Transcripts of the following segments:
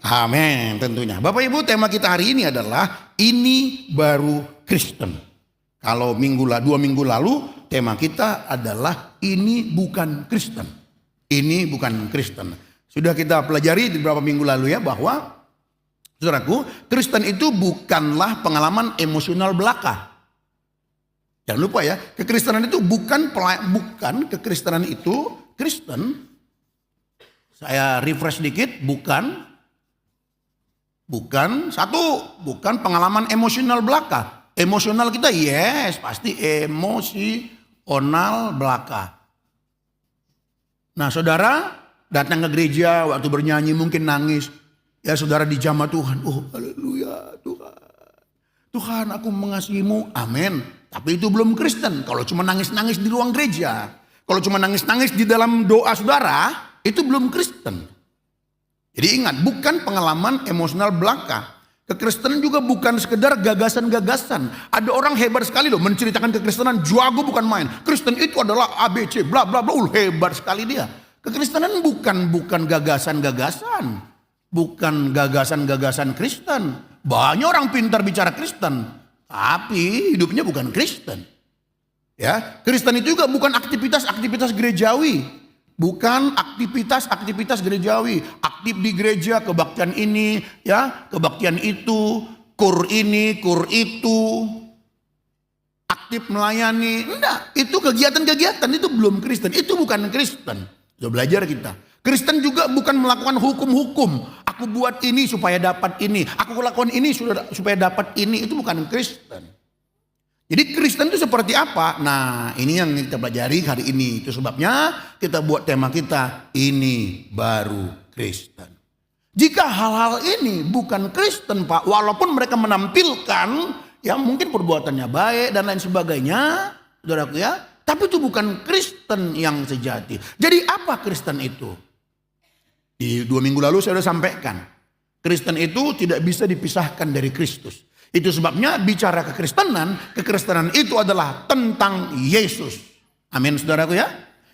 Amin, tentunya. Bapak Ibu, tema kita hari ini adalah ini baru Kristen. Kalau 2 minggu lalu tema kita adalah ini bukan Kristen. Ini bukan Kristen. Sudah kita pelajari di beberapa minggu lalu ya bahwa saudaraku, Kristen itu bukanlah pengalaman emosional belaka. Jangan lupa ya, kekristenan itu bukan kekristenan itu Kristen. Saya refresh sedikit, bukan pengalaman emosional belaka. Emosional kita yes, pasti emosional belaka. Nah, saudara datang ke gereja waktu bernyanyi mungkin nangis. Ya saudara dijamah Tuhan. Oh haleluya Tuhan. Tuhan aku mengasihimu. Amin. Tapi itu belum Kristen. Kalau cuma nangis-nangis di ruang gereja. Kalau cuma nangis-nangis di dalam doa saudara. Itu belum Kristen. Jadi ingat, bukan pengalaman emosional belaka. Kekristenan juga bukan sekedar gagasan-gagasan. Ada orang hebat sekali loh menceritakan kekristenan, jago bukan main. Kristen itu adalah ABC, bla bla bla, hebat sekali dia. Kekristenan bukan gagasan-gagasan. Bukan gagasan-gagasan Kristen. Banyak orang pintar bicara Kristen, tapi hidupnya bukan Kristen. Ya, Kristen itu juga bukan aktivitas-aktivitas gerejawi. Bukan aktivitas gerejawi, aktif di gereja, kebaktian ini, ya, kebaktian itu, kur ini, kur itu, aktif melayani. Enggak, itu kegiatan-kegiatan itu belum Kristen, itu bukan Kristen. Sudah belajar kita. Kristen juga bukan melakukan hukum-hukum. Aku buat ini supaya dapat ini, aku lakukan ini supaya dapat ini, itu bukan Kristen. Jadi Kristen itu seperti apa? Nah, ini yang kita pelajari hari ini. Itu sebabnya kita buat tema kita, ini baru Kristen. Jika hal-hal ini bukan Kristen Pak, walaupun mereka menampilkan yang mungkin perbuatannya baik dan lain sebagainya, saudaraku ya, tapi itu bukan Kristen yang sejati. Jadi apa Kristen itu? Di 2 minggu lalu saya sudah sampaikan. Kristen itu tidak bisa dipisahkan dari Kristus. Itu sebabnya bicara kekristenan itu adalah tentang Yesus. Amin saudaraku ya.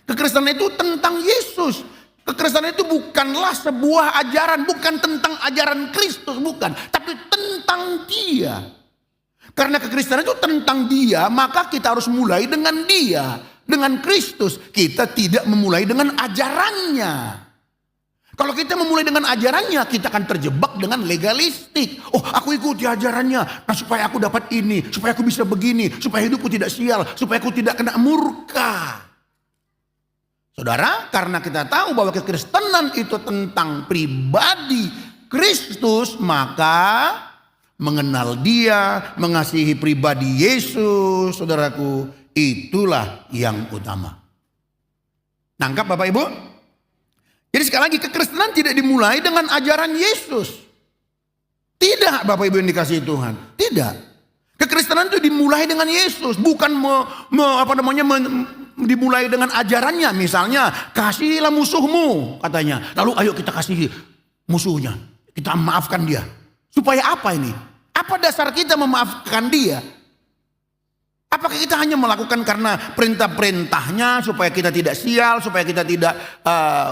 Kekristenan itu tentang Yesus. Kekristenan itu bukanlah sebuah ajaran, bukan tentang ajaran Kristus, bukan. Tapi tentang Dia. Karena kekristenan itu tentang Dia, maka kita harus mulai dengan Dia. Dengan Kristus, kita tidak memulai dengan ajarannya. Kalau kita memulai dengan ajarannya, kita akan terjebak dengan legalistik. Oh, aku ikuti ajarannya, nah supaya aku dapat ini, supaya aku bisa begini, supaya hidupku tidak sial, supaya aku tidak kena murka. Saudara, karena kita tahu bahwa kekristenan itu tentang pribadi Kristus, maka mengenal Dia, mengasihi pribadi Yesus, saudaraku, itulah yang utama. Nangkap Bapak Ibu? Jadi sekali lagi kekristenan tidak dimulai dengan ajaran Yesus. Tidak Bapak Ibu yang dikasihi Tuhan. Tidak. Kekristenan itu dimulai dengan Yesus. Bukan dimulai dengan ajarannya. Misalnya kasihilah musuhmu katanya. Lalu ayo kita kasihi musuhnya. Kita maafkan dia. Supaya apa ini? Apa dasar kita memaafkan dia? Apakah kita hanya melakukan karena perintah-perintahnya supaya kita tidak sial, supaya kita tidak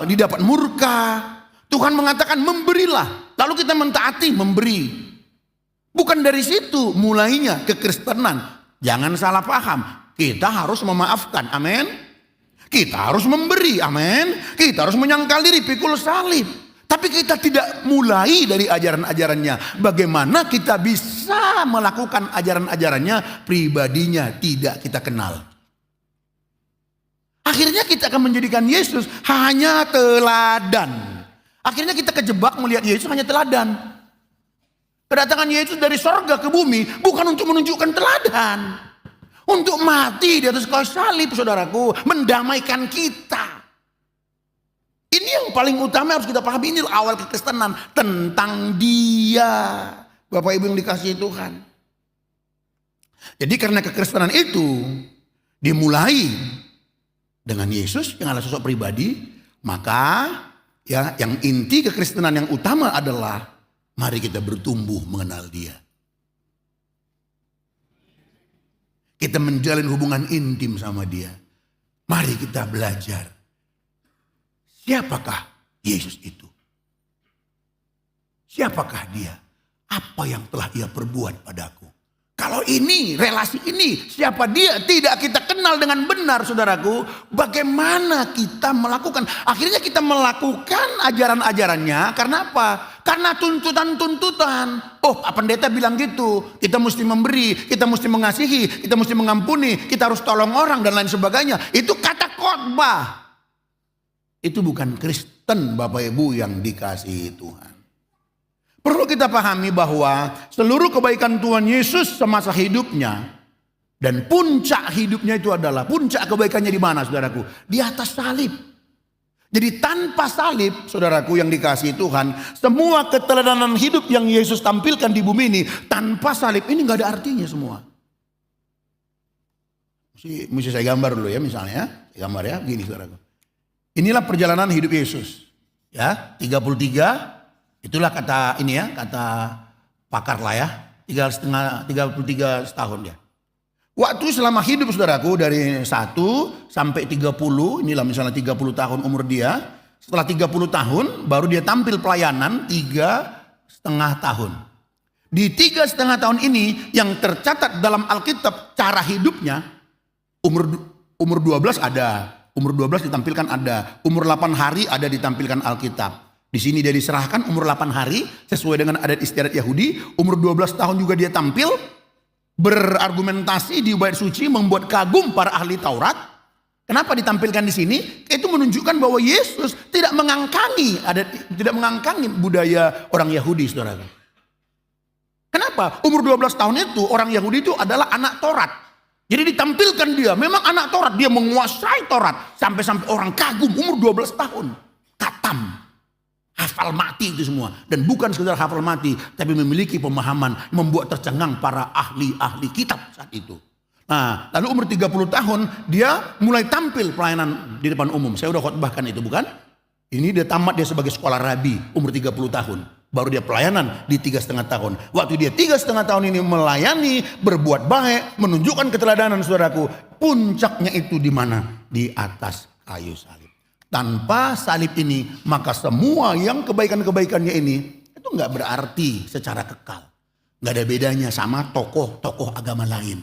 didapat murka? Tuhan mengatakan memberilah, lalu kita mentaati memberi. Bukan dari situ mulainya kekristenan. Jangan salah paham, kita harus memaafkan, amin. Kita harus memberi, amin. Kita harus menyangkal diri, pikul salib. Tapi kita tidak mulai dari ajaran-ajarannya. Bagaimana kita bisa melakukan ajaran-ajarannya, pribadinya tidak kita kenal. Akhirnya kita akan menjadikan Yesus hanya teladan. Akhirnya kita kejebak melihat Yesus hanya teladan. Kedatangan Yesus dari sorga ke bumi bukan untuk menunjukkan teladan. Untuk mati di atas kayu salib, saudaraku, mendamaikan kita. Ini yang paling utama harus kita pahami, ini awal kekristenan tentang Dia. Bapak Ibu yang dikasihi Tuhan. Jadi karena kekristenan itu dimulai dengan Yesus yang adalah sosok pribadi, maka ya yang inti kekristenan yang utama adalah mari kita bertumbuh mengenal Dia. Kita menjalin hubungan intim sama Dia. Mari kita belajar. Siapakah Yesus itu? Siapakah dia? Apa yang telah ia perbuat padaku? Kalau ini, relasi ini, siapa dia? Tidak kita kenal dengan benar, saudaraku. Bagaimana kita melakukan? Akhirnya kita melakukan ajaran-ajarannya. Karena apa? Karena tuntutan-tuntutan. Oh, pendeta bilang gitu. Kita mesti memberi, kita mesti mengasihi, kita mesti mengampuni, kita harus tolong orang dan lain sebagainya. Itu kata khotbah. Itu bukan Kristen, Bapak Ibu yang dikasihi Tuhan. Perlu kita pahami bahwa seluruh kebaikan Tuhan Yesus semasa hidupnya dan puncak hidupnya itu adalah, puncak kebaikannya di mana, saudaraku? Di atas salib. Jadi tanpa salib, saudaraku yang dikasihi Tuhan, semua keteladanan hidup yang Yesus tampilkan di bumi ini, tanpa salib ini nggak ada artinya semua. Mesti saya gambar dulu ya, misalnya, gambar ya, gini saudaraku. Inilah perjalanan hidup Yesus. Ya, 33. Itulah kata ini ya, kata pakar lah ya, 33 tahun dia. Waktu selama hidup saudaraku dari 1 sampai 30, inilah misalnya 30 tahun umur dia. Setelah 30 tahun baru dia tampil pelayanan 3,5 tahun. Di 3,5 tahun ini yang tercatat dalam Alkitab cara hidupnya, umur 12 ada, umur 12 ditampilkan ada, umur 8 hari ada ditampilkan Alkitab. Di sini dia diserahkan umur 8 hari sesuai dengan adat istiadat Yahudi. Umur 12 tahun juga dia tampil berargumentasi di bait suci, membuat kagum para ahli Taurat. Kenapa ditampilkan di sini? Itu menunjukkan bahwa Yesus tidak mengangkangi tidak mengangkangi budaya orang Yahudi, saudara. Kenapa? Umur 12 tahun itu orang Yahudi itu adalah anak Taurat. Jadi ditampilkan dia memang anak Taurat, dia menguasai Taurat sampai-sampai orang kagum umur 12 tahun. Katam. Hafal mati itu semua. Dan bukan sekedar hafal mati, tapi memiliki pemahaman, membuat tercengang para ahli-ahli kitab saat itu. Nah, lalu umur 30 tahun dia mulai tampil pelayanan di depan umum. Saya udah khotbahkan itu, bukan? Ini dia tamat dia sebagai sekolah rabi umur 30 tahun. Baru dia pelayanan di 3,5 tahun. Waktu dia 3,5 tahun ini melayani, berbuat baik, menunjukkan keteladanan, saudaraku. Puncaknya itu di mana? Di atas kayu salib. Tanpa salib ini, maka semua yang kebaikan-kebaikannya ini itu nggak berarti secara kekal. Nggak ada bedanya sama tokoh-tokoh agama lain.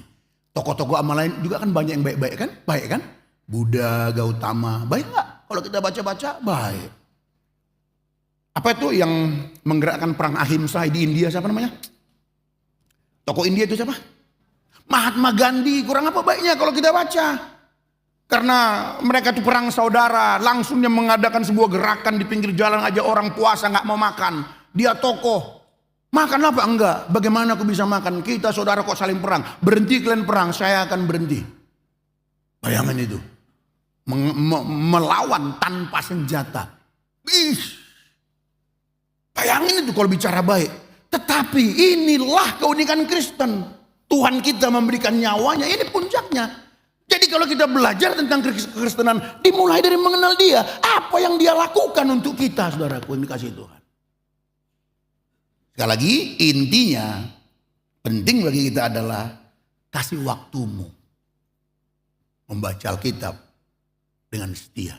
Tokoh-tokoh agama lain juga kan banyak yang baik-baik kan? Baik kan? Buddha, Gautama, baik nggak? Kalau kita baca-baca, baik. Apa itu yang menggerakkan perang ahimsa di India, siapa namanya? Tokoh India itu siapa? Mahatma Gandhi. Kurang apa baiknya kalau kita baca? Karena mereka itu perang saudara, langsung dia mengadakan sebuah gerakan di pinggir jalan aja orang puasa nggak mau makan. Dia tokoh. Makan apa? Enggak. Bagaimana aku bisa makan? Kita saudara kok saling perang. Berhenti kalian perang, saya akan berhenti. Bayangkan itu. Melawan tanpa senjata. Bayangin itu kalau bicara baik. Tetapi inilah keunikan Kristen. Tuhan kita memberikan nyawanya, ini puncaknya. Jadi kalau kita belajar tentang kekristenan, dimulai dari mengenal dia. Apa yang dia lakukan untuk kita, saudaraku yang dikasihi Tuhan. Sekali lagi, intinya penting bagi kita adalah kasih waktumu membaca Alkitab dengan setia.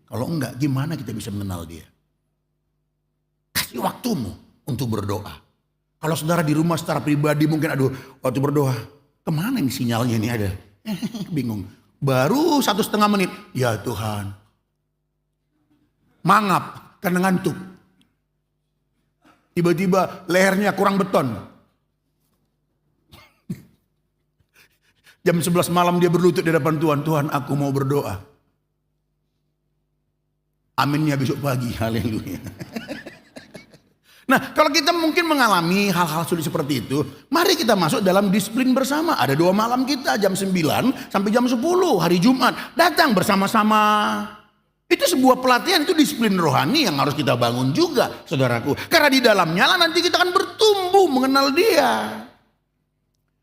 Kalau enggak, gimana kita bisa mengenal dia? Kasih waktumu untuk berdoa. Kalau saudara di rumah secara pribadi mungkin aduh waktu berdoa, kemana ini sinyalnya ini ada? Bingung. Baru 1,5 menit. Ya Tuhan. Mangap karena ngantuk. Tiba-tiba lehernya kurang beton. Jam 11 malam dia berlutut di hadapan Tuhan. Tuhan, aku mau berdoa. Aminnya besok pagi. Haleluya. Nah, kalau kita mungkin mengalami hal-hal sulit seperti itu, mari kita masuk dalam disiplin bersama. Ada 2 malam kita jam 9 sampai jam 10 hari Jumat. Datang bersama-sama. Itu sebuah pelatihan, itu disiplin rohani yang harus kita bangun juga, saudaraku. Karena di dalamnya lah nanti kita akan bertumbuh mengenal dia.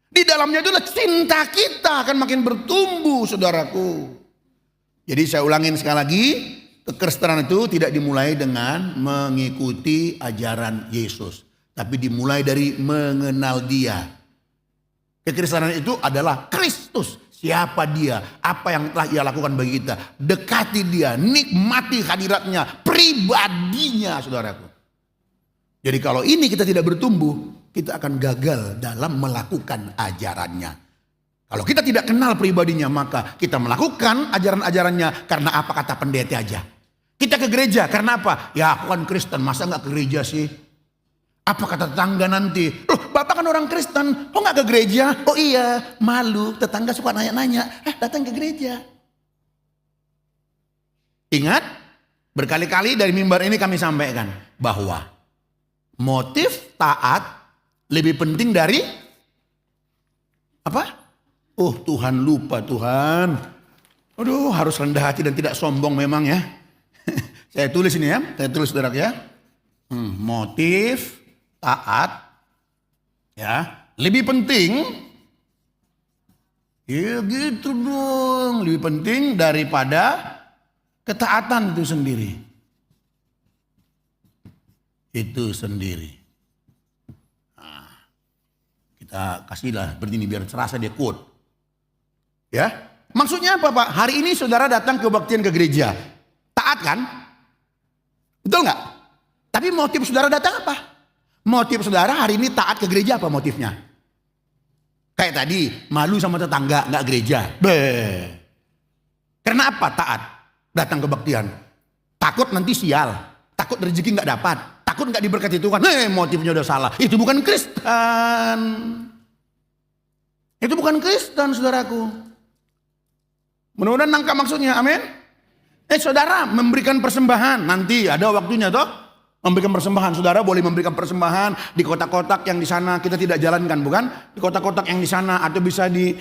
Di dalamnya itulah cinta kita akan makin bertumbuh, saudaraku. Jadi saya ulangin sekali lagi. Kekristenan itu tidak dimulai dengan mengikuti ajaran Yesus, tapi dimulai dari mengenal dia. Kekristenan itu adalah Kristus. Siapa dia? Apa yang telah ia lakukan bagi kita? Dekati dia, nikmati hadiratnya, pribadinya, saudaraku. Jadi kalau ini kita tidak bertumbuh, kita akan gagal dalam melakukan ajarannya. Kalau kita tidak kenal pribadinya, maka kita melakukan ajaran-ajarannya karena apa kata pendeta aja. Kita ke gereja karena apa? Ya aku kan Kristen, masa nggak ke gereja sih? Apa kata tetangga nanti? Loh, Bapak kan orang Kristen, kok nggak ke gereja? Oh iya, malu. Tetangga suka nanya-nanya, datang ke gereja. Ingat, berkali-kali dari mimbar ini kami sampaikan bahwa motif taat lebih penting dari apa? Oh Tuhan, lupa Tuhan. Aduh, harus rendah hati dan tidak sombong memang ya. Saya tulis ini ya, saya tulis saudara ya. Motif taat ya lebih penting, ya gitu dong, lebih penting daripada ketaatan itu sendiri. Itu sendiri. Nah, kita kasihlah berdini biar terasa dia quote. Ya, maksudnya apa Pak? Hari ini saudara datang kebaktian ke gereja, taat kan? Betul nggak? Tapi motif saudara datang apa? Motif saudara hari ini taat ke gereja apa motifnya? Kayak tadi, malu sama tetangga nggak gereja. Karena apa taat? Datang kebaktian. Takut nanti sial. Takut rezeki nggak dapat. Takut nggak diberkati Tuhan. Motifnya udah salah. Itu bukan Kristen. Itu bukan Kristen saudaraku. Mudah-mudahan nangkap maksudnya. Amin. Saudara memberikan persembahan. Nanti ada waktunya toh. Memberikan persembahan, saudara boleh memberikan persembahan di kotak-kotak yang di sana kita tidak jalankan, bukan? Di kotak-kotak yang di sana atau bisa di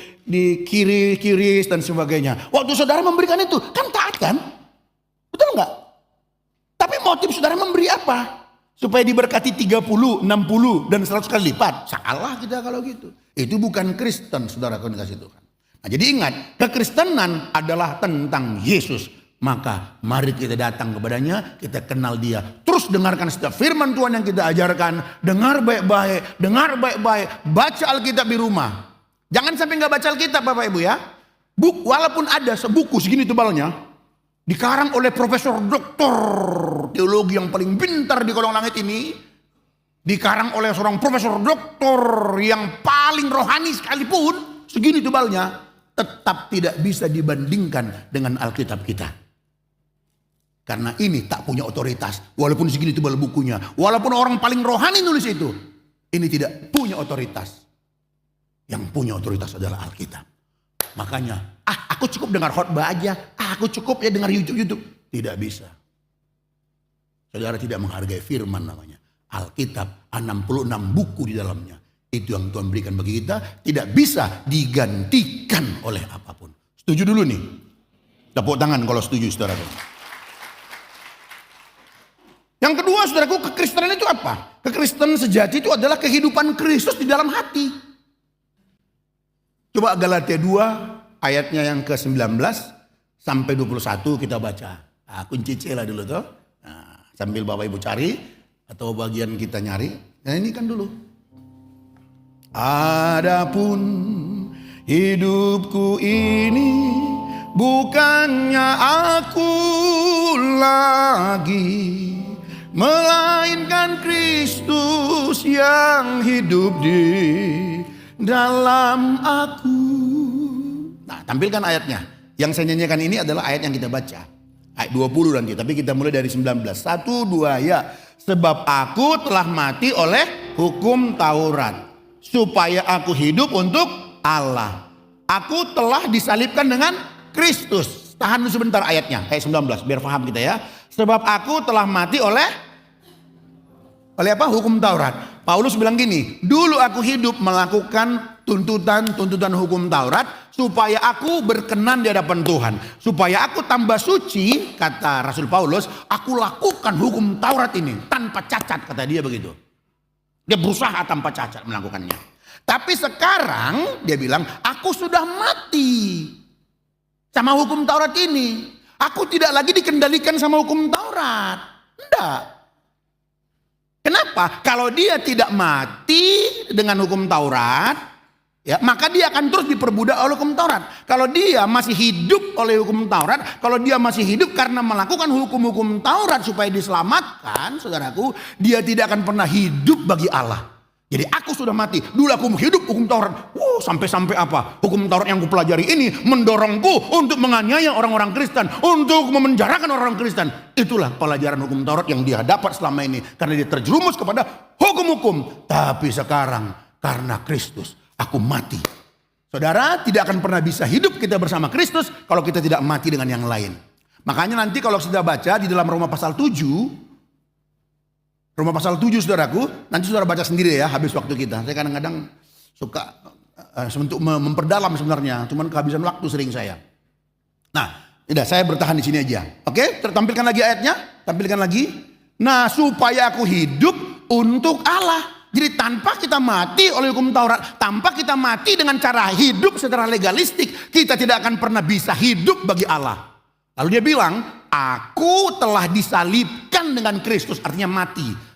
kiris dan sebagainya. Waktu saudara memberikan itu, kan taat kan? Betul nggak? Tapi motif saudara memberi apa? Supaya diberkati 30, 60 dan 100 kali lipat. Salah kita kalau gitu. Itu bukan Kristen, saudara kasih Tuhan. Nah, jadi ingat, kekristenan adalah tentang Yesus. Maka mari kita datang kepadanya, kita kenal dia. Terus dengarkan setiap firman Tuhan yang kita ajarkan. Dengar baik-baik, baca Alkitab di rumah. Jangan sampai nggak baca Alkitab Bapak Ibu ya. Walaupun ada sebuku segini tebalnya, dikarang oleh profesor doktor teologi yang paling pintar di kolong langit ini, dikarang oleh seorang profesor doktor yang paling rohani sekalipun, segini tebalnya, tetap tidak bisa dibandingkan dengan Alkitab kita. Karena ini tak punya otoritas. Walaupun segini tebal bukunya. Walaupun orang paling rohani nulis itu. Ini tidak punya otoritas. Yang punya otoritas adalah Alkitab. Makanya, aku cukup dengar khotbah aja. Aku cukup ya dengar YouTube. Tidak bisa. Saudara tidak menghargai firman namanya. Alkitab 66 buku di dalamnya. Itu yang Tuhan berikan bagi kita. Tidak bisa digantikan oleh apapun. Setuju dulu nih? Tepuk tangan kalau setuju saudara. Yang kedua saudaraku, kekristenan itu apa? Kekristenan sejati itu adalah kehidupan Kristus di dalam hati. Coba Galatia 2 ayatnya yang ke-19 sampai 21 kita baca. Kunci C lah dulu tuh. Nah, sambil Bapak Ibu cari atau bagian kita nyari. Nah ini kan dulu. Adapun hidupku ini bukannya aku lagi, melainkan Kristus yang hidup di dalam aku. Nah, tampilkan ayatnya. Yang saya nyanyikan ini adalah ayat yang kita baca. Ayat 20 nanti, tapi kita mulai dari 19. 1, 2 ya. Sebab aku telah mati oleh hukum Taurat, supaya aku hidup untuk Allah. Aku telah disalibkan dengan Kristus. Tahan dulu sebentar ayatnya, ayat 19 biar paham kita ya. Sebab aku telah mati oleh apa? Hukum Taurat. Paulus bilang gini, dulu aku hidup melakukan tuntutan hukum Taurat supaya aku berkenan di hadapan Tuhan. Supaya aku tambah suci, kata Rasul Paulus, aku lakukan hukum Taurat ini tanpa cacat, kata dia begitu. Dia berusaha tanpa cacat melakukannya. Tapi sekarang dia bilang, aku sudah mati sama hukum Taurat ini. Aku tidak lagi dikendalikan sama hukum Taurat. Enggak. Kenapa? Kalau dia tidak mati dengan hukum Taurat, ya, maka dia akan terus diperbudak oleh hukum Taurat. Kalau dia masih hidup oleh hukum Taurat, kalau dia masih hidup karena melakukan hukum-hukum Taurat supaya diselamatkan, saudaraku, dia tidak akan pernah hidup bagi Allah. Jadi aku sudah mati, dulu aku hidup hukum Taurat. Sampai-sampai apa? Hukum Taurat yang kupelajari ini mendorongku untuk menganiaya orang-orang Kristen, untuk memenjarakan orang-orang Kristen. Itulah pelajaran hukum Taurat yang dia dapat selama ini, karena dia terjerumus kepada hukum-hukum. Tapi sekarang karena Kristus aku mati. Saudara, tidak akan pernah bisa hidup kita bersama Kristus kalau kita tidak mati dengan yang lain. Makanya nanti kalau sudah baca di dalam Roma pasal 7, Roma pasal 7 saudaraku, nanti saudara baca sendiri ya habis waktu kita. Saya kadang-kadang suka untuk memperdalam sebenarnya, cuman kehabisan waktu sering saya. Nah, tidak, saya bertahan di sini aja. Oke, tampilkan lagi ayatnya, tampilkan lagi. Nah, supaya aku hidup untuk Allah. Jadi tanpa kita mati oleh hukum Taurat, tanpa kita mati dengan cara hidup secara legalistik, kita tidak akan pernah bisa hidup bagi Allah. Lalu dia bilang, aku telah disalibkan dengan Kristus, artinya mati.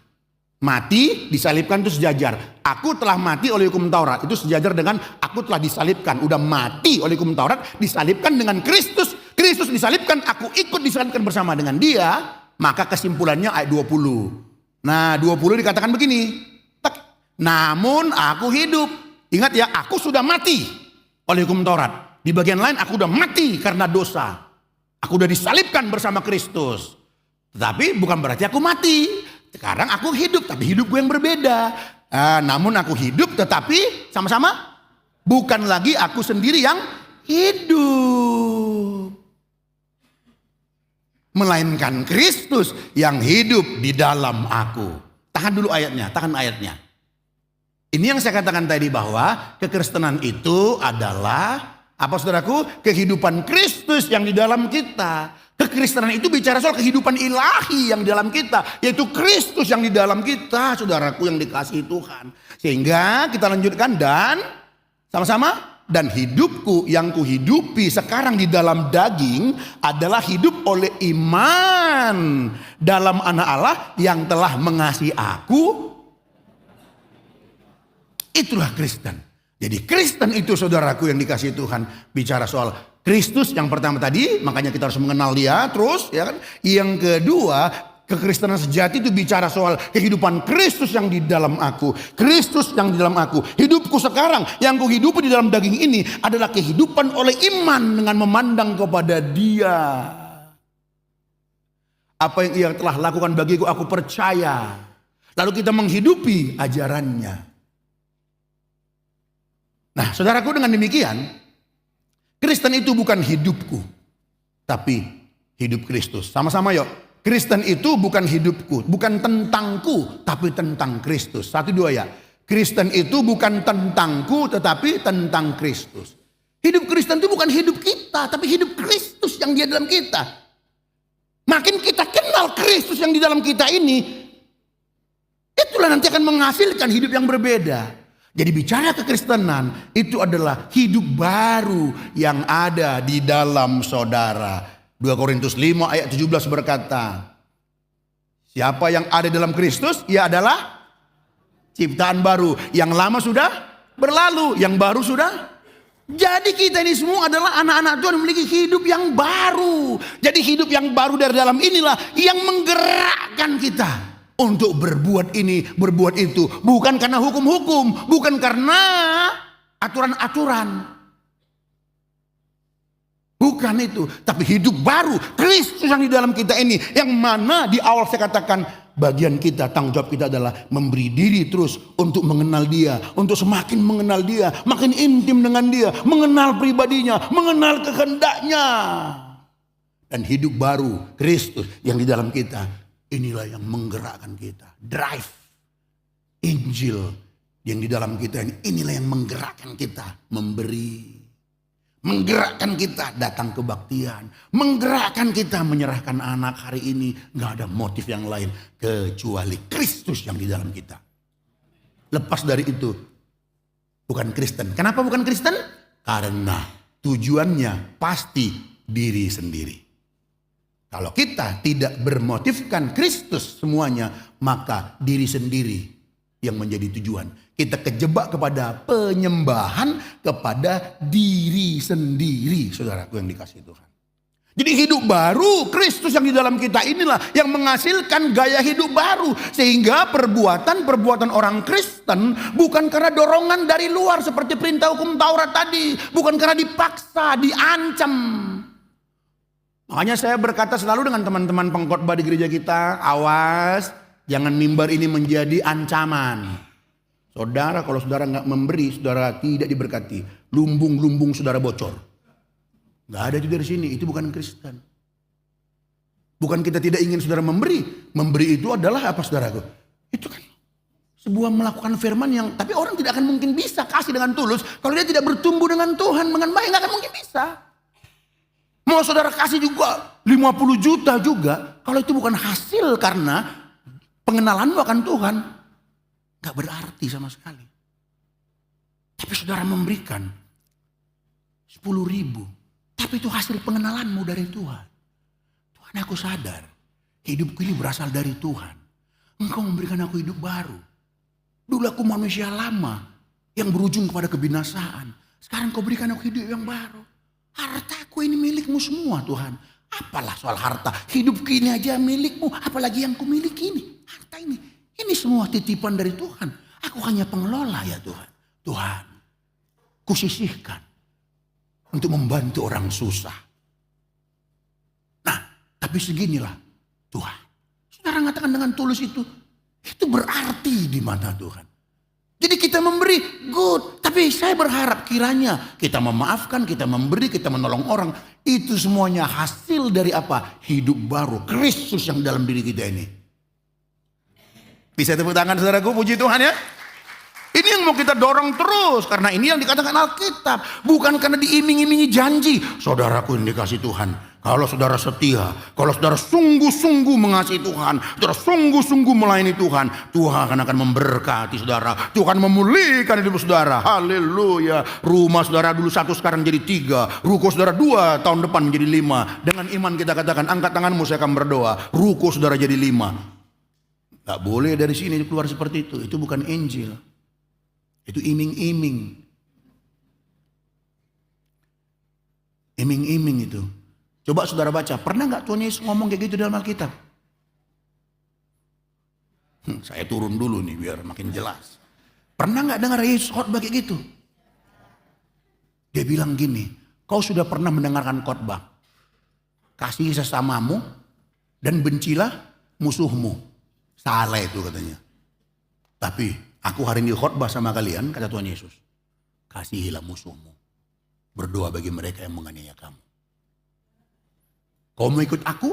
Mati, disalibkan itu sejajar. Aku telah mati oleh hukum Taurat, itu sejajar dengan aku telah disalibkan. Udah mati oleh hukum Taurat, disalibkan dengan Kristus. Kristus disalibkan, aku ikut disalibkan bersama dengan dia. Maka kesimpulannya ayat 20. Nah 20 dikatakan begini. Namun aku hidup. Ingat ya, aku sudah mati oleh hukum Taurat. Di bagian lain aku sudah mati karena dosa. Aku sudah disalibkan bersama Kristus. Tetapi bukan berarti aku mati. Sekarang aku hidup, tapi hidupku yang berbeda. Namun aku hidup, tetapi sama-sama bukan lagi aku sendiri yang hidup, melainkan Kristus yang hidup di dalam aku. Tahan dulu ayatnya, tahan ayatnya. Ini yang saya katakan tadi, bahwa kekristenan itu adalah apa saudaraku? Kehidupan Kristus yang di dalam kita. Kekristenan itu bicara soal kehidupan ilahi yang di dalam kita, yaitu Kristus yang di dalam kita, saudaraku yang dikasihi Tuhan. Sehingga kita lanjutkan, dan sama-sama, dan hidupku yang kuhidupi sekarang di dalam daging adalah hidup oleh iman dalam Anak Allah yang telah mengasihi aku. Itulah Kristen. Jadi Kristen itu saudaraku yang dikasihi Tuhan, bicara soal Kristus yang pertama tadi, makanya kita harus mengenal dia terus, ya kan? Yang kedua, kekristenan sejati itu bicara soal kehidupan Kristus yang di dalam aku, Kristus yang di dalam aku. Hidupku sekarang yang kuhidupi di dalam daging ini adalah kehidupan oleh iman dengan memandang kepada Dia. Apa yang Ia telah lakukan bagiku, aku percaya. Lalu kita menghidupi ajarannya. Nah, saudaraku, dengan demikian Kristen itu bukan hidupku, tapi hidup Kristus. Sama-sama yuk. Kristen itu bukan hidupku, bukan tentangku, tapi tentang Kristus. 1, 2 ya. Kristen itu bukan tentangku, tetapi tentang Kristus. Hidup Kristen itu bukan hidup kita, tapi hidup Kristus yang di dalam kita. Makin kita kenal Kristus yang di dalam kita ini, itulah nanti akan menghasilkan hidup yang berbeda. Jadi bicara kekristenan itu adalah hidup baru yang ada di dalam saudara. 2 Korintus 5 ayat 17 berkata, siapa yang ada dalam Kristus, ia adalah ciptaan baru. Yang lama sudah berlalu, yang baru sudah. Jadi kita ini semua adalah anak-anak Tuhan yang memiliki hidup yang baru. Jadi hidup yang baru dari dalam inilah yang menggerakkan kita untuk berbuat ini, berbuat itu. Bukan karena hukum-hukum, bukan karena aturan-aturan. Bukan itu, tapi hidup baru Kristus yang di dalam kita ini. Yang mana di awal saya katakan, bagian kita, tanggung jawab kita adalah memberi diri terus untuk mengenal Dia, untuk semakin mengenal Dia, makin intim dengan Dia, mengenal pribadinya, mengenal kehendaknya. Dan hidup baru Kristus yang di dalam kita, inilah yang menggerakkan kita. Drive Injil yang di dalam kita ini, inilah yang menggerakkan kita memberi. Menggerakkan kita datang kebaktian. Menggerakkan kita menyerahkan anak hari ini. Gak ada motif yang lain kecuali Kristus yang di dalam kita. Lepas dari itu bukan Kristen. Kenapa bukan Kristen? Karena tujuannya pasti diri sendiri. Kalau kita tidak bermotifkan Kristus semuanya, maka diri sendiri yang menjadi tujuan. Kita kejebak kepada penyembahan kepada diri sendiri, saudaraku yang dikasihi Tuhan. Jadi hidup baru, Kristus yang di dalam kita inilah yang menghasilkan gaya hidup baru. Sehingga perbuatan orang Kristen bukan karena dorongan dari luar seperti perintah hukum Taurat tadi. Bukan karena dipaksa, diancam. Makanya saya berkata selalu dengan teman-teman pengkhotbah di gereja kita, awas jangan mimbar ini menjadi ancaman. Saudara, kalau saudara nggak memberi, saudara tidak diberkati. Lumbung-lumbung saudara bocor. Gak ada itu dari sini, itu bukan Kristen. Bukan kita tidak ingin saudara memberi. Memberi itu adalah apa saudaraku? Itu kan sebuah melakukan firman yang, tapi orang tidak akan mungkin bisa kasih dengan tulus. Kalau dia tidak bertumbuh dengan Tuhan, dengan baik, gak akan mungkin bisa. Mau saudara kasih juga 50 juta juga, kalau itu bukan hasil karena pengenalanmu akan Tuhan, gak berarti sama sekali. Tapi saudara memberikan 10.000. Tapi itu hasil pengenalanmu dari Tuhan. Tuhan, aku sadar hidupku ini berasal dari Tuhan. Engkau memberikan aku hidup baru. Dulu aku manusia lama yang berujung kepada kebinasaan. Sekarang kau berikan aku hidup yang baru. Hartaku ini milikmu semua Tuhan. Apalah soal harta. Hidupku ini aja milikmu. Apalagi yang kumiliki ini. Harta ini. Ini semua titipan dari Tuhan. Aku hanya pengelola ya Tuhan. Tuhan, kusisihkan untuk membantu orang susah. Nah, tapi seginilah Tuhan. Saudara mengatakan dengan tulus itu berarti di mata Tuhan. Jadi kita memberi, good. Tapi saya berharap kiranya kita memaafkan, kita memberi, kita menolong orang. Itu semuanya hasil dari apa? Hidup baru, Kristus yang dalam diri kita ini. Bisa tepuk tangan saudaraku, puji Tuhan ya. Ini yang mau kita dorong terus. Karena ini yang dikatakan Alkitab. Bukan karena diiming-imingi janji. Saudaraku yang dikasih Tuhan. Kalau saudara setia. Kalau saudara sungguh-sungguh mengasihi Tuhan. Saudara sungguh-sungguh melayani Tuhan. Tuhan akan memberkati saudara. Tuhan memulihkan hidup saudara. Haleluya. Rumah saudara dulu 1 sekarang jadi 3. Ruko saudara 2 tahun depan menjadi 5. Dengan iman kita katakan angkat tanganmu saya akan berdoa. Ruko saudara jadi 5. Gak boleh dari sini keluar seperti itu. Itu bukan Injil. Itu iming-iming. Iming-iming itu. Coba saudara baca. Pernah gak Tuhan Yesus ngomong kayak gitu dalam Alkitab? Saya turun dulu nih biar makin jelas. Pernah gak dengar Yesus khotbah kayak gitu? Dia bilang gini. Kau sudah pernah mendengarkan khotbah. Kasihi sesamamu dan bencilah musuhmu. Salah itu katanya. Tapi aku hari ini khotbah sama kalian, kata Tuhan Yesus. Kasihilah musuhmu. Berdoa bagi mereka yang menganiaya kamu. Kau mau ikut aku?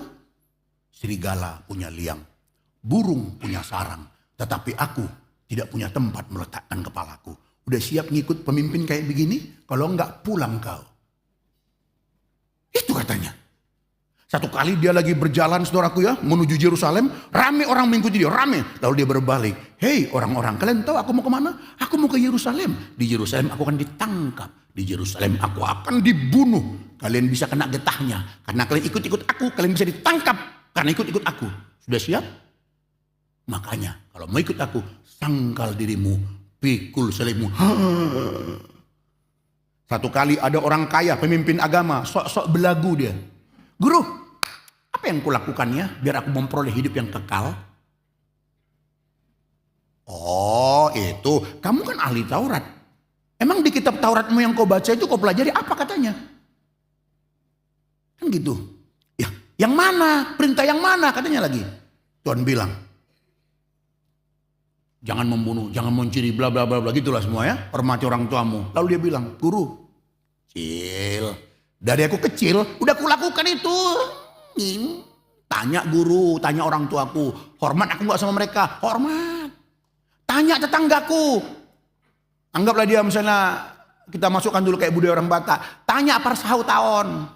Serigala punya liang. Burung punya sarang. Tetapi aku tidak punya tempat meletakkan kepalaku. Udah siap ngikut pemimpin kayak begini? Kalau enggak pulang kau. Itu katanya. Satu kali dia lagi berjalan saudaraku ya, menuju Yerusalem, rame orang mengikuti dia, rame. Lalu dia berbalik, hei orang-orang, kalian tahu aku mau kemana? Aku mau ke Yerusalem. Di Yerusalem aku akan ditangkap. Di Yerusalem aku akan dibunuh. Kalian bisa kena getahnya. Karena kalian ikut-ikut aku, kalian bisa ditangkap. Karena ikut-ikut aku. Sudah siap? Makanya kalau mau ikut aku, sangkal dirimu, pikul selipmu. Satu kali ada orang kaya, pemimpin agama, sok-sok belagu dia. Guru, apa yang kulakukannya biar aku memperoleh hidup yang kekal? Oh itu, kamu kan ahli Taurat. Emang di kitab Tauratmu yang kau baca itu kau pelajari apa katanya? Kan gitu. Ya, yang mana? Perintah yang mana katanya lagi? Tuhan bilang, jangan membunuh, jangan mencuri, bla bla bla bla gitulah semua ya. Hormati orang tuamu. Lalu dia bilang, guru, Cil. Dari aku kecil udah kulakukan itu. Tanya guru, tanya orang tuaku. Hormat aku gak sama mereka? Hormat. Tanya tetanggaku. Anggaplah dia misalnya kita masukkan dulu kayak budaya orang Batak. Tanya persahau tahun.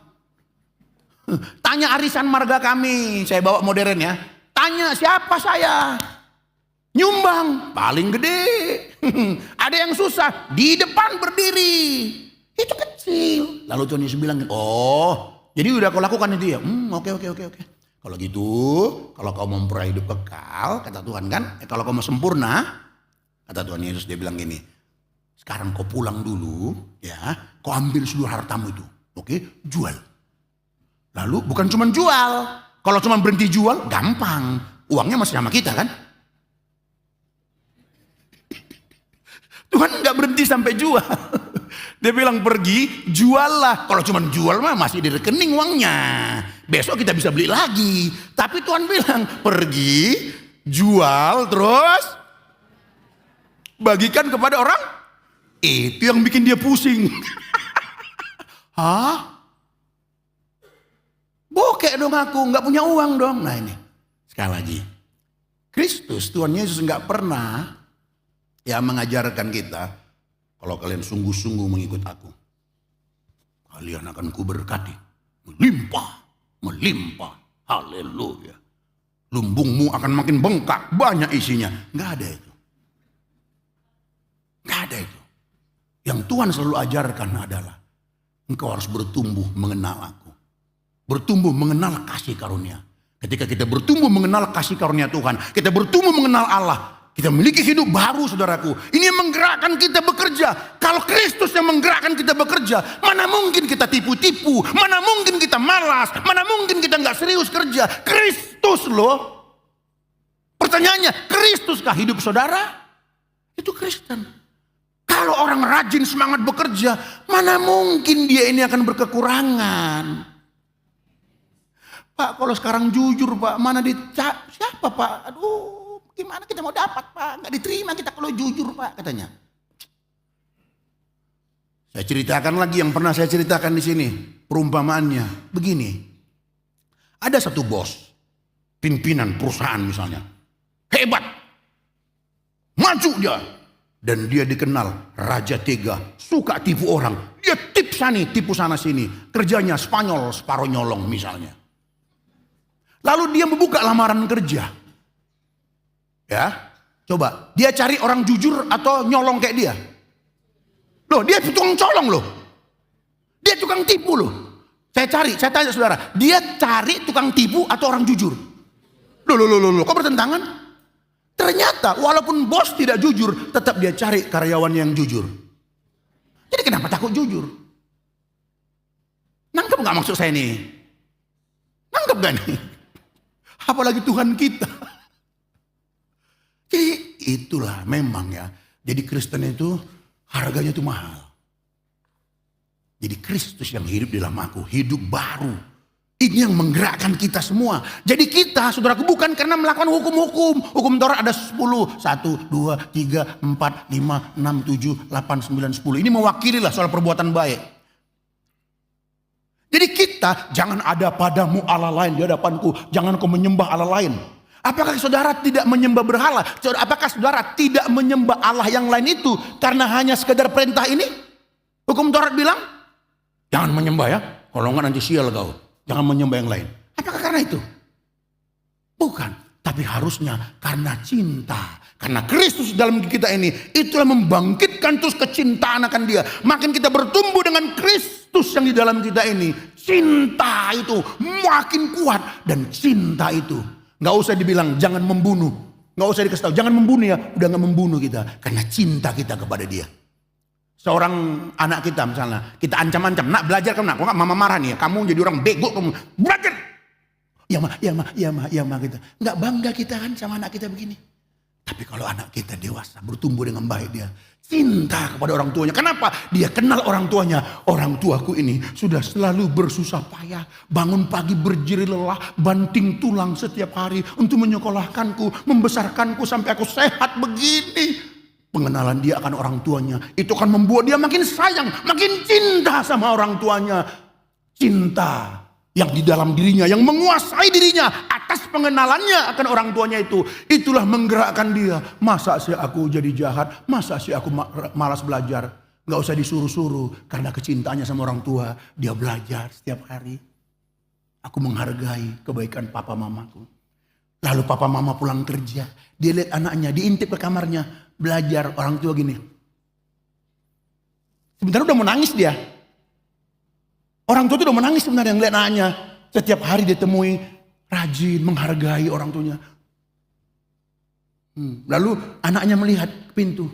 Tanya arisan marga kami. Saya bawa modern ya. Tanya siapa saya. Nyumbang paling gede. Ada yang susah di depan berdiri. Itu kecil. Lalu Tuhan Yesus bilang, oh jadi udah kau lakukan itu ya. Oke. Kalau gitu, kalau kau memperoleh hidup kekal, kata Tuhan kan, kalau kau mau sempurna, Kata Tuhan Yesus, dia bilang gini, sekarang kau pulang dulu, ya, kau ambil seluruh hartamu itu, oke, jual. Lalu bukan cuma jual, kalau cuma berhenti jual, gampang, uangnya masih sama kita kan? Tuhan nggak berhenti sampai jual. Dia bilang pergi, juallah. Kalau cuma jual mah masih di rekening uangnya. Besok kita bisa beli lagi. Tapi Tuhan bilang pergi, jual, terus bagikan kepada orang. Itu yang bikin dia pusing. Hah? Bokek dong aku, nggak punya uang dong. Nah ini, sekali lagi, Kristus, Tuhan Yesus nggak pernah mengajarkan kita, kalau kalian sungguh-sungguh mengikut aku, kalian akan kuberkati, melimpah, melimpah, haleluya. Lumbungmu akan makin bengkak, banyak isinya. Nggak ada itu. Nggak ada itu. Yang Tuhan selalu ajarkan adalah, engkau harus bertumbuh mengenal aku. Bertumbuh mengenal kasih karunia. Ketika kita bertumbuh mengenal kasih karunia Tuhan, kita bertumbuh mengenal Allah, kita memiliki hidup baru, saudaraku. Ini yang menggerakkan kita bekerja. Kalau Kristus yang menggerakkan kita bekerja, mana mungkin kita tipu-tipu, mana mungkin kita malas, mana mungkin kita nggak serius kerja. Kristus loh. Pertanyaannya, Kristuskah hidup saudara? Itu Kristen. Kalau orang rajin semangat bekerja, mana mungkin dia ini akan berkekurangan. Pak, kalau sekarang jujur Pak, mana siapa Pak? Aduh. Gimana kita mau dapat Pak? Nggak diterima kita kalau jujur Pak, katanya. Saya ceritakan lagi yang pernah saya ceritakan di sini. Perumpamaannya begini. Ada satu bos, pimpinan perusahaan misalnya. Hebat. Maju dia. Dan dia dikenal raja tega, suka tipu orang. Dia tipu sana sini. Kerjanya Spanyol, separuh nyolong misalnya. Lalu dia membuka lamaran kerja. Ya, coba dia cari orang jujur atau nyolong kayak dia? Loh, dia tukang colong loh. Dia tukang tipu loh. Saya tanya saudara, dia cari tukang tipu atau orang jujur? Loh, kok bertentangan? Ternyata walaupun bos tidak jujur, tetap dia cari karyawan yang jujur. Jadi kenapa takut jujur? Nangkep nggak maksud saya nih? Nangkep gak nih? Apalagi Tuhan kita. Jadi itulah memang ya. Jadi Kristen itu harganya itu mahal. Jadi Kristus yang hidup di dalam aku, hidup baru. Ini yang menggerakkan kita semua. Jadi kita, saudaraku, bukan karena melakukan hukum-hukum. Hukum Taurat ada 10. 1, 2, 3, 4, 5, 6, 7, 8, 9, 10. Ini mewakili lah soal perbuatan baik. Jadi kita, jangan ada padamu Allah lain di hadapanku. Jangan kau menyembah Allah lain. Apakah saudara tidak menyembah berhala? Apakah saudara tidak menyembah Allah yang lain itu karena hanya sekedar perintah ini? Hukum Taurat bilang, jangan menyembah ya. Kalau enggak nanti sial kau. Jangan menyembah yang lain. Apakah karena itu? Bukan. Tapi harusnya karena cinta. Karena Kristus dalam kita ini, itulah membangkitkan terus kecintaan akan dia. Makin kita bertumbuh dengan Kristus yang di dalam kita ini. Cinta itu makin kuat. Dan cinta itu nggak usah dibilang jangan membunuh, nggak usah dikasih tahu jangan membunuh ya, udah nggak membunuh kita karena cinta kita kepada dia. Seorang anak kita misalnya, kita ancam-ancam, nak belajar kamu, nak, kok nggak mama marah nih, kamu jadi orang bego kamu, belajar. Ya ma kita, nggak bangga kita kan sama anak kita begini. Tapi kalau anak kita dewasa, bertumbuh dengan baik dia, cinta kepada orang tuanya. Kenapa? Dia kenal orang tuanya. Orang tuaku ini sudah selalu bersusah payah. Bangun pagi berjeri lelah, banting tulang setiap hari untuk menyekolahkanku, membesarkanku sampai aku sehat begini. Pengenalan dia akan orang tuanya, itu akan membuat dia makin sayang, makin cinta sama orang tuanya. Cinta yang di dalam dirinya, yang menguasai dirinya atas pengenalannya akan orang tuanya itu. Itulah menggerakkan dia. Masa sih aku jadi jahat? Masa sih aku malas belajar? Gak usah disuruh-suruh. Karena kecintaannya sama orang tua, dia belajar setiap hari. Aku menghargai kebaikan papa mamaku. Lalu papa mama pulang kerja, dia lihat anaknya, diintip ke kamarnya, belajar. Orang tua gini, sebentar udah mau nangis dia. Orang tua itu udah menangis sebenarnya ngeliat anaknya. Setiap hari dia temui, rajin, menghargai orang tuanya. Lalu anaknya melihat ke pintu.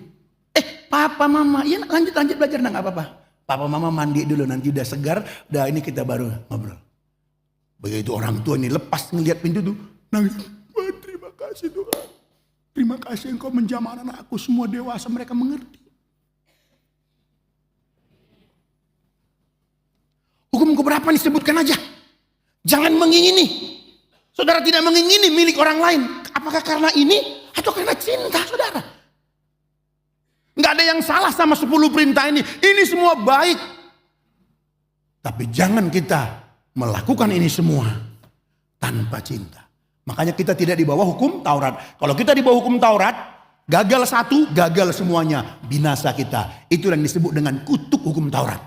Papa mama, ya lanjut belajar, nggak apa-apa. Papa mama mandi dulu, nanti udah segar, udah ini kita baru ngobrol. Begitu orang tua ini lepas ngelihat pintu tuh, nangis. Wah, terima kasih Tuhan. Terima kasih Engkau menjamah anak-anakku, semua dewasa mereka mengerti. Hukum keberapa nih, sebutkan aja. Jangan mengingini. Saudara tidak mengingini milik orang lain. Apakah karena ini atau karena cinta saudara? Nggak ada yang salah sama 10 perintah ini. Ini semua baik. Tapi jangan kita melakukan ini semua tanpa cinta. Makanya kita tidak di bawah hukum Taurat. Kalau kita di bawah hukum Taurat, gagal satu, gagal semuanya. Binasa kita. Itulah yang disebut dengan kutuk hukum Taurat.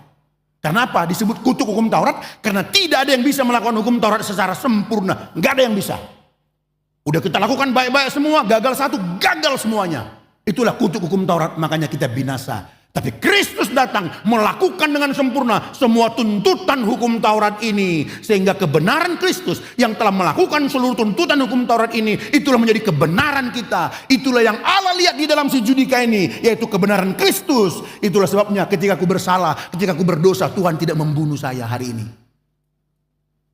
Kenapa disebut kutuk hukum Taurat? Karena tidak ada yang bisa melakukan hukum Taurat secara sempurna. Nggak ada yang bisa. Udah kita lakukan baik-baik semua, gagal satu, gagal semuanya. Itulah kutuk hukum Taurat, makanya kita binasa. Tapi Kristus datang melakukan dengan sempurna semua tuntutan hukum Taurat ini. Sehingga kebenaran Kristus yang telah melakukan seluruh tuntutan hukum Taurat ini, itulah menjadi kebenaran kita. Itulah yang Allah lihat di dalam si Judika ini, yaitu kebenaran Kristus. Itulah sebabnya ketika aku bersalah, ketika aku berdosa, Tuhan tidak membunuh saya hari ini.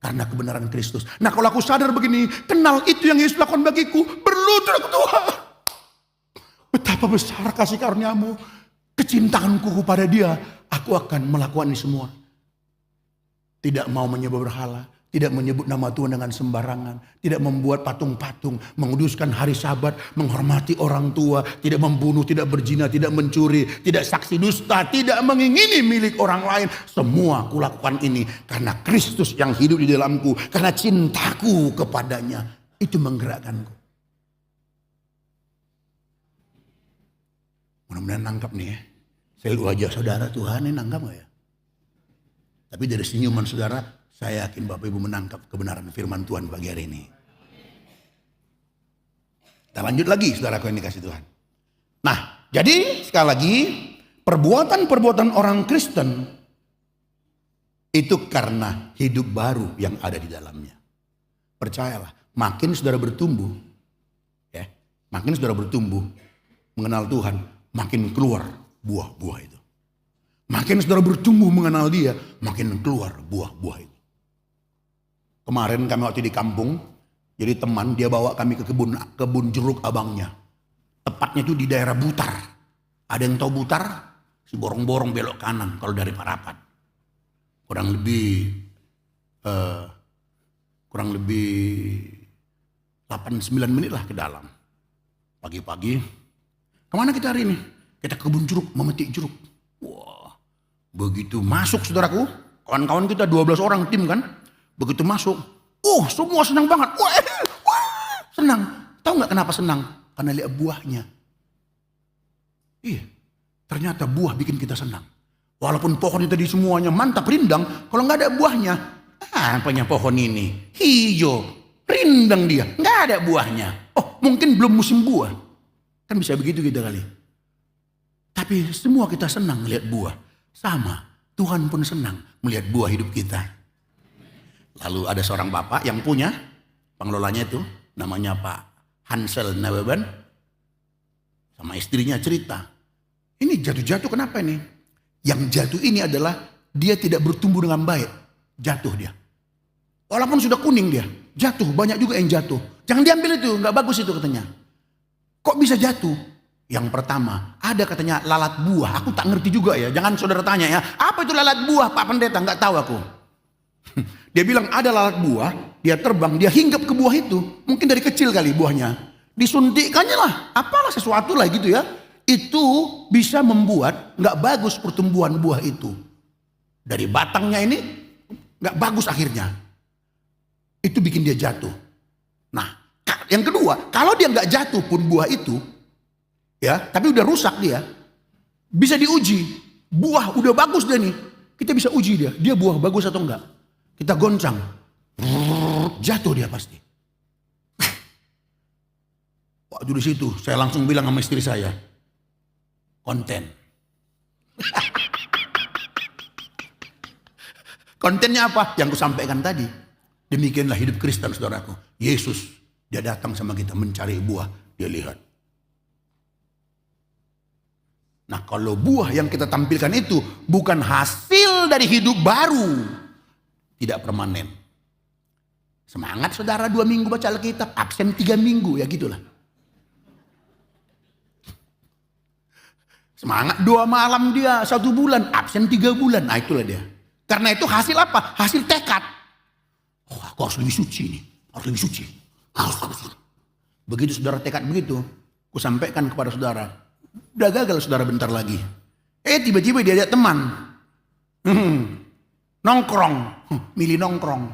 Karena kebenaran Kristus. Nah, kalau aku sadar begini, kenal itu yang Yesus lakukan bagiku, berlutut aku, Tuhan, betapa besar kasih karuniamu, kecintaanku kepada dia, aku akan melakukan ini semua. Tidak mau menyembah berhala, tidak menyebut nama Tuhan dengan sembarangan, tidak membuat patung-patung, menguduskan hari Sabat, menghormati orang tua, tidak membunuh, tidak berzina, tidak mencuri, tidak saksi dusta, tidak mengingini milik orang lain. Semua aku lakukan ini karena Kristus yang hidup di dalamku, karena cintaku kepadanya. Itu menggerakkanku. Mudah-mudahan nangkap nih ya. Saya lihat wajah saudara, Tuhan ini nangkap gak ya? Tapi dari senyuman saudara, saya yakin Bapak Ibu menangkap kebenaran firman Tuhan pagi hari ini. Kita lanjut lagi saudaraku yang dikasih Tuhan. Nah, jadi sekali lagi, perbuatan-perbuatan orang Kristen itu karena hidup baru yang ada di dalamnya. Percayalah, makin saudara bertumbuh, ya, makin saudara bertumbuh mengenal Tuhan, makin keluar buah-buah itu. Makin saudara bertumbuh mengenal dia, makin keluar buah-buah itu. Kemarin kami waktu di kampung, jadi teman dia bawa kami ke kebun jeruk abangnya. Tepatnya itu di daerah Butar. Ada yang tahu Butar? Si borong-borong belok kanan kalau dari Parapat. Kurang lebih 8-9 menit lah ke dalam. Pagi-pagi. Kemana kita hari ini? Kita ke kebun jeruk, memetik jeruk. Wah, begitu masuk saudaraku, kawan-kawan kita 12 orang tim kan. Begitu masuk, semua senang banget. Wah, senang. Tahu nggak kenapa senang? Karena lihat buahnya. Iya, ternyata buah bikin kita senang. Walaupun pohon itu tadi semuanya mantap, rindang, kalau nggak ada buahnya, apanya pohon ini? Hijau, rindang dia, nggak ada buahnya. Oh, mungkin belum musim buah. Kan bisa begitu kita kali. Tapi semua kita senang melihat buah. Sama, Tuhan pun senang melihat buah hidup kita. Lalu ada seorang bapak yang punya, pengelolanya itu, namanya Pak Hansel Nawaban. Sama istrinya cerita. Ini jatuh-jatuh kenapa ini? Yang jatuh ini adalah dia tidak bertumbuh dengan baik. Jatuh dia. Walaupun sudah kuning dia, jatuh. Banyak juga yang jatuh. Jangan diambil itu, nggak bagus itu katanya. Kok bisa jatuh? Yang pertama, ada katanya lalat buah. Aku tak ngerti juga ya. Jangan saudara tanya ya. Apa itu lalat buah Pak Pendeta? Nggak tahu aku. Dia bilang ada lalat buah. Dia terbang, dia hinggap ke buah itu. Mungkin dari kecil kali buahnya. Disuntikkannya lah. Apalah sesuatu lah gitu ya. Itu bisa membuat nggak bagus pertumbuhan buah itu. Dari batangnya ini nggak bagus akhirnya. Itu bikin dia jatuh. Nah, yang kedua, kalau dia nggak jatuh pun buah itu, ya, tapi udah rusak dia, bisa diuji. Buah udah bagus dia nih, kita bisa uji dia buah bagus atau enggak. Kita goncang, jatuh dia pasti. Waktu di situ, saya langsung bilang sama istri saya, konten. Kontennya apa? Yang kusampaikan tadi. Demikianlah hidup Kristen saudaraku. Yesus, dia datang sama kita mencari buah. Dia lihat, kalau buah yang kita tampilkan itu bukan hasil dari hidup baru, tidak permanen. Semangat saudara 2 minggu baca Alkitab, absen 3 minggu, ya gitulah. Semangat 2 malam dia 1 bulan, absen 3 bulan. Nah itulah dia. Karena itu hasil apa? Hasil tekad. Oh, aku harus lebih suci nih, harus lebih suci. Harus. Begitu saudara tekad begitu, aku sampaikan kepada saudara, udah gagal saudara bentar lagi. Tiba-tiba dia ada teman. Nongkrong, milih nongkrong.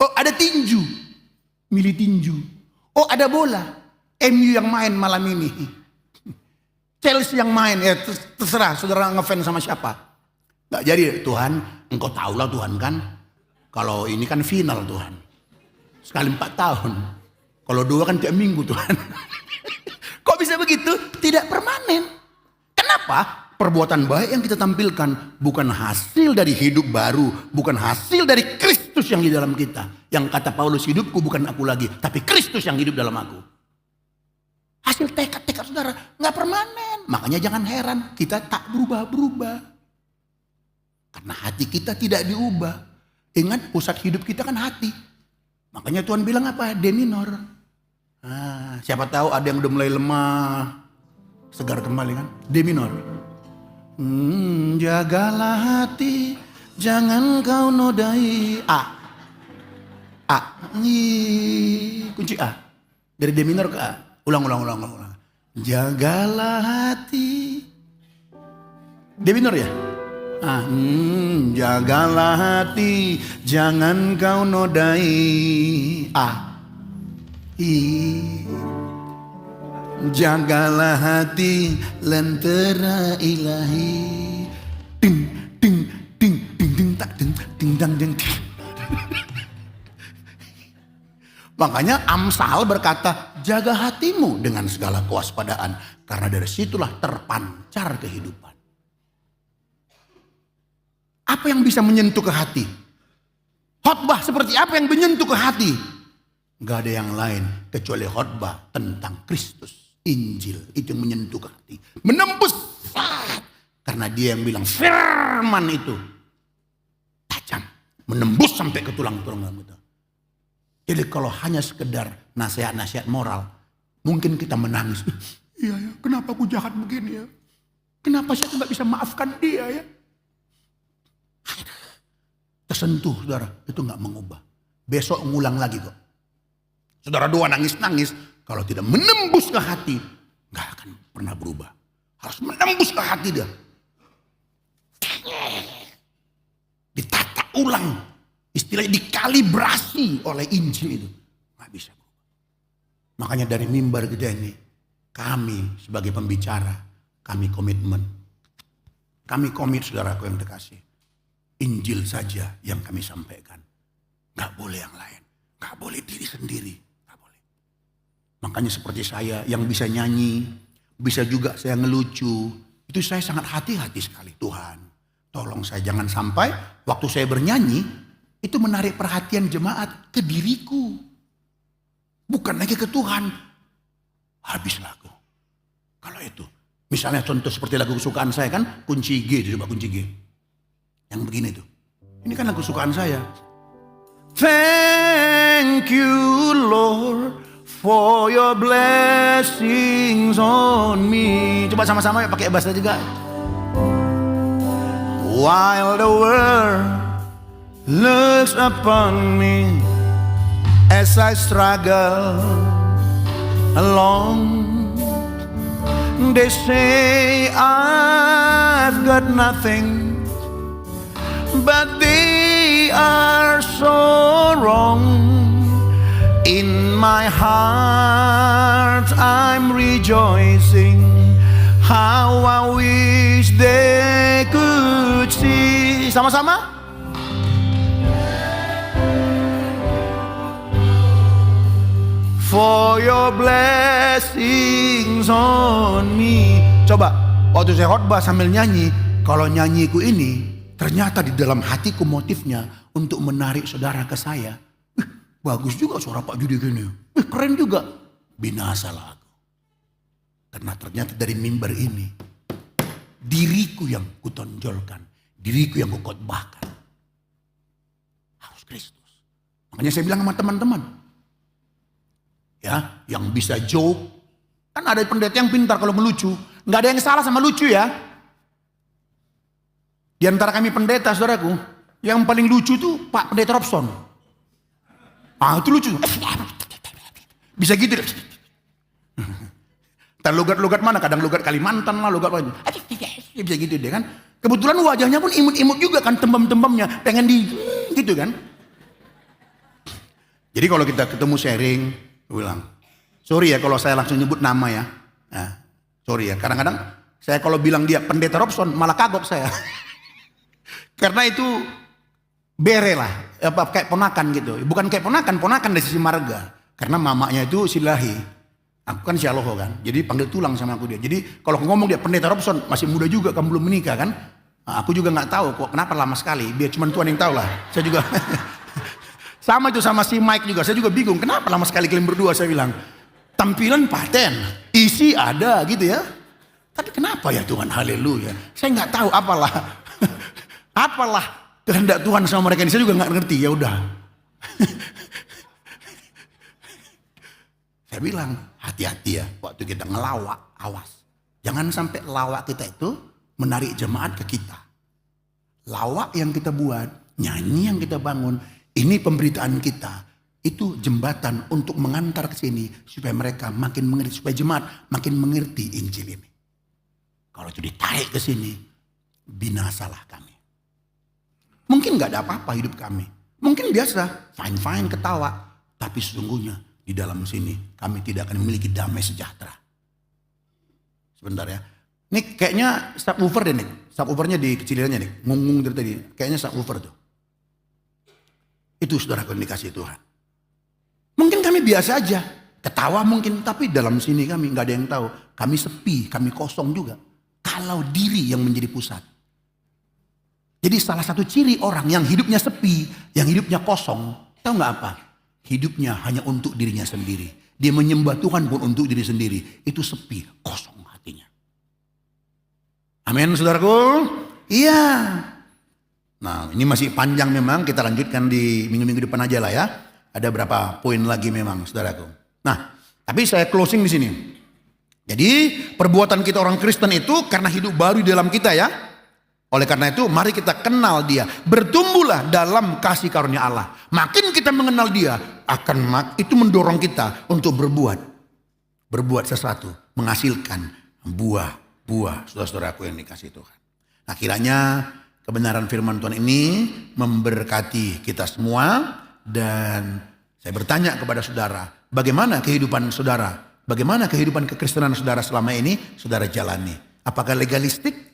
Oh ada tinju, milih tinju. Oh ada bola, MU yang main malam ini. Chelsea yang main, ya terserah saudara ngefans sama siapa. Gak jadi, Tuhan, engkau tahulah Tuhan kan. Kalau ini kan final Tuhan. Sekali 4 tahun. Kalau 2 kan tiap minggu Tuhan. Kok bisa begitu? Tidak permanen. Kenapa? Perbuatan baik yang kita tampilkan bukan hasil dari hidup baru, bukan hasil dari Kristus yang di dalam kita. Yang kata Paulus, hidupku bukan aku lagi, tapi Kristus yang hidup dalam aku. Hasil tekad-tekad saudara nggak permanen. Makanya jangan heran kita tak berubah-berubah. Karena hati kita tidak diubah. Ingat pusat hidup kita kan hati. Makanya Tuhan bilang apa? D minor. Siapa tahu ada yang udah mulai lemah, segar kembali kan? D minor. Jagalah hati, jangan kau nodai. A. Kunci A. Dari D minor ke A. Ulang. Jagalah hati. D minor ya? Jagalah hati, jangan kau nodai. Jagalah hati, lentera ilahi. Ding. Makanya Amsal berkata, jaga hatimu dengan segala kewaspadaan, karena dari situlah terpancar kehidupan. Apa yang bisa menyentuh ke hati? Khotbah seperti apa yang menyentuh ke hati? Gak ada yang lain kecuali khotbah tentang Kristus. Injil itu yang menyentuh ke hati. Menembus. Karena dia yang bilang firman itu tajam. Menembus sampai ke tulang-tulang dalam kita. Jadi kalau hanya sekedar nasihat-nasihat moral, mungkin kita menangis. Iya ya, kenapa aku jahat begini ya? Kenapa saya tidak bisa maafkan dia ya? Tersentuh saudara, itu gak mengubah. Besok ngulang lagi kok. Saudara doa nangis-nangis, kalau tidak menembus ke hati, gak akan pernah berubah. Harus menembus ke hati dia. Ditata ulang. Istilahnya dikalibrasi oleh Injil itu. Gak bisa berubah. Makanya dari mimbar kita ini, kami sebagai pembicara, kami komitmen. Kami komit saudaraku yang terkasih. Injil saja yang kami sampaikan. Gak boleh yang lain. Gak boleh diri sendiri. Gak boleh. Makanya seperti saya yang bisa nyanyi. Bisa juga saya ngelucu. Itu saya sangat hati-hati sekali. Tuhan, tolong saya jangan sampai waktu saya bernyanyi, itu menarik perhatian jemaat ke diriku. Bukan lagi ke Tuhan. Habis lagu. Kalau itu. Misalnya contoh seperti lagu kesukaan saya kan. Kunci G. Coba kunci G. Yang begini tuh. Ini kan lagu kesukaan saya. Thank you Lord for your blessings on me. Coba sama-sama ya pakai bahasa juga. While the world looks upon me as I struggle along, they say I've got nothing, but they are so wrong. In my heart I'm rejoicing, how I wish they could see. Sama-sama. For your blessings on me. Coba, waktu saya khotbah sambil nyanyi, kalau nyanyiku ini ternyata di dalam hatiku motifnya untuk menarik saudara ke saya. Bagus juga suara Pak Judi gini. Keren juga. Binasalah aku. Karena ternyata dari mimbar ini diriku yang kutonjolkan, diriku yang kukotbahkan. Harus Kristus. Makanya saya bilang sama teman-teman, ya, yang bisa joke. Kan ada pendeta yang pintar kalau melucu. Nggak ada yang salah sama lucu ya. Di antara kami pendeta, saudaraku, yang paling lucu tuh Pak Pendeta Robson. Itu lucu. Bisa gitu. Entah logat-logat mana, kadang logat Kalimantan lah, logat apa. Bisa gitu deh kan. Kebetulan wajahnya pun imut-imut juga kan, tembem-tembemnya. Pengen di gitu kan. Jadi kalau kita ketemu sharing, bilang, sorry ya kalau saya langsung nyebut nama ya. Nah, sorry ya, kadang-kadang saya kalau bilang dia Pendeta Robson malah kagok saya. Karena itu bere lah, kayak ponakan gitu. Bukan kayak ponakan dari sisi marga. Karena mamanya itu Silahi, aku kan Sialoho kan. Jadi panggil tulang sama aku dia. Jadi kalau ngomong dia Pendeta Robson, masih muda juga, kamu belum menikah kan. Nah, aku juga nggak tahu kok kenapa lama sekali. Biar cuma Tuhan yang tahu lah. Saya juga sama itu sama si Mike juga. Saya juga bingung kenapa lama sekali kalian berdua. Saya bilang tampilan paten, isi ada gitu ya. Tapi kenapa ya Tuhan, haleluya. Saya nggak tahu apalah. Apalah kehendak Tuhan sama mereka ini, saya juga nggak ngerti. Ya udah. Saya bilang hati-hati ya waktu kita ngelawak, awas. Jangan sampai lawak kita itu menarik jemaat ke kita. Lawak yang kita buat, nyanyi yang kita bangun, ini pemberitaan kita. Itu jembatan untuk mengantar ke sini supaya mereka makin mengerti, supaya jemaat makin mengerti Injil ini. Kalau itu ditarik ke sini, binasalah kami. Mungkin gak ada apa-apa hidup kami. Mungkin biasa, fine-fine, ketawa. Tapi sesungguhnya di dalam sini kami tidak akan memiliki damai sejahtera. Sebentar ya. Nih kayaknya subwoofer deh nih. Subwoofernya dikecilinnya nih. Ngungung dari tadi. Kayaknya subwoofer tuh. Itu saudara komunikasi Tuhan. Mungkin kami biasa aja. Ketawa mungkin. Tapi dalam sini kami gak ada yang tahu. Kami sepi, kami kosong juga. Kalau diri yang menjadi pusat. Jadi salah satu ciri orang yang hidupnya sepi, yang hidupnya kosong, tahu nggak apa? Hidupnya hanya untuk dirinya sendiri. Dia menyembah Tuhan pun untuk diri sendiri. Itu sepi, kosong hatinya. Amin, saudaraku. Iya. Nah, ini masih panjang memang. Kita lanjutkan di minggu-minggu depan aja lah ya. Ada berapa poin lagi memang, saudaraku. Nah, tapi saya closing di sini. Jadi perbuatan kita orang Kristen itu karena hidup baru di dalam kita ya. Oleh karena itu mari kita kenal dia. Bertumbuhlah dalam kasih karunia Allah. Makin kita mengenal dia, itu mendorong kita untuk berbuat sesuatu, menghasilkan buah-buah, saudara-saudaraku yang dikasih Tuhan. Nah, kiranya kebenaran firman Tuhan ini memberkati kita semua. Dan saya bertanya kepada saudara, bagaimana kehidupan saudara? Bagaimana kehidupan kekristenan saudara selama ini saudara jalani? Apakah legalistik?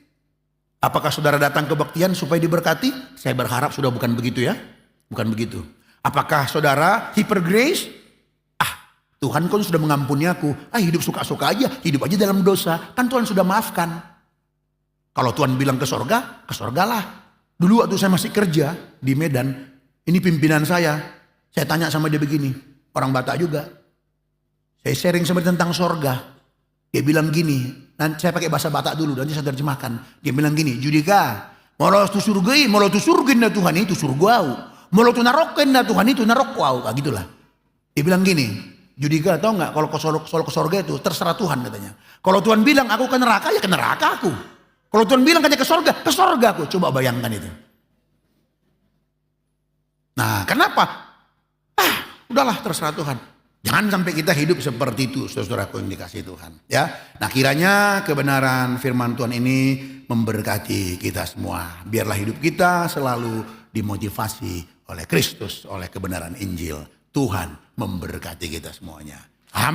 Apakah saudara datang kebaktian supaya diberkati? Saya berharap sudah bukan begitu ya. Bukan begitu. Apakah saudara hyper grace? Tuhan kan sudah mengampuni aku. Hidup suka-suka aja. Hidup aja dalam dosa. Kan Tuhan sudah maafkan. Kalau Tuhan bilang ke sorgalah. Dulu waktu saya masih kerja di Medan. Ini pimpinan saya. Saya tanya sama dia begini. Orang Batak juga. Saya sharing sama dia tentang sorga. Dia bilang gini, nanti saya pakai bahasa Batak dulu, nanti saya terjemahkan. Dia bilang gini, Judika, mau tu surgai, mau tu surgin na Tuhan itu surgau, mau tu narokin na Tuhan itu narokau, gitulah. Dia bilang gini, Judika tahu nggak kalau ke sorga itu terserah Tuhan katanya. Kalau Tuhan bilang aku ke neraka ya ke neraka aku. Kalau Tuhan bilang katanya ke sorga aku. Coba bayangkan itu. Nah, kenapa? Udahlah terserah Tuhan. Jangan sampai kita hidup seperti itu, saudaraku yang dikasih Tuhan. Ya, nah kiranya kebenaran firman Tuhan ini memberkati kita semua. Biarlah hidup kita selalu dimotivasi oleh Kristus, oleh kebenaran Injil. Tuhan memberkati kita semuanya. Amin.